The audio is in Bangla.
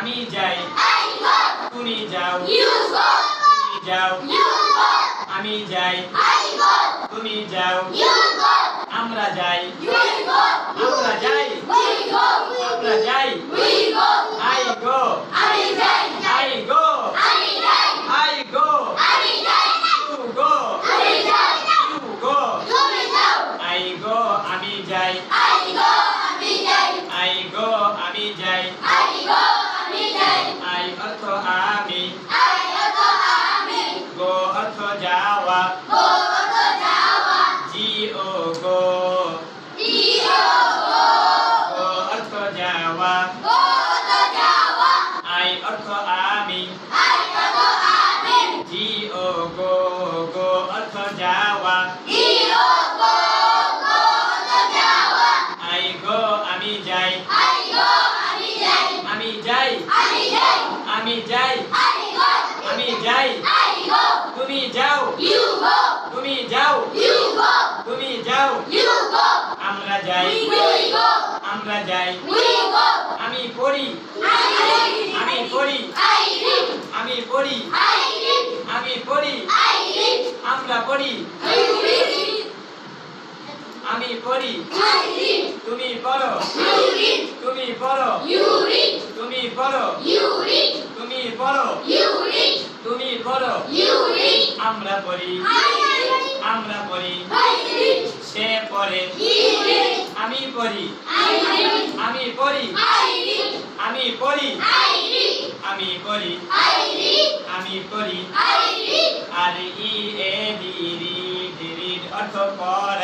আমি যাই I go. তুমি যাও You go. তুমি যাও You go. আমি যাই I go. তুমি যাও You go. আমরা যাই You go. আমরা যাই We go. আমরা যাই We go. I go I die. I go I die. I go I die. you go I die. you go তুমি যাও। I go আমি যাই I go. আমি যাই। I go আমি যাই I go. আমি যাই। I অর্থ আমি I অর্থ আমি। go অর্থ যাওয়া Go অর্থ যাওয়া। G O go Go. Go. go অর্থ যাওয়া Go অর্থ যাওয়া। I অর্থ আমি I অর্থ আমি। G O go go অর্থ যাওয়া Go. Go. Go অর্থ যাওয়া। I go আমি যাই I go. আমি যাই। আমি যাই আমি যাই। আমি যাই I go. আমি যাই I go. তুমি যাও You go. তুমি যাও You go. তুমি যাও You go. আমরা যাই We go. আমরা যাই We go. আমি পড়ি I read. আমি পড়ি I read. আমি পড়ি I read. আমি পড়ি I read. আমরা পড়ি You read. আমি পড়ি I read. তুমি পড়ো You read. তুমি পড়ো You read. তুমি পড়ো You read. তুমি পড়ো You read. তুমি পড়ো You read. আমরা পড়ি I read. আমরা পড়ি I read. সে পড়ে He read. আমি পড়ি I read. আমি পড়ি I read. আমি পড়ি I read. আমি পড়ি I read. আমি পড়ি I read. R E A D read read অর্থ পড়া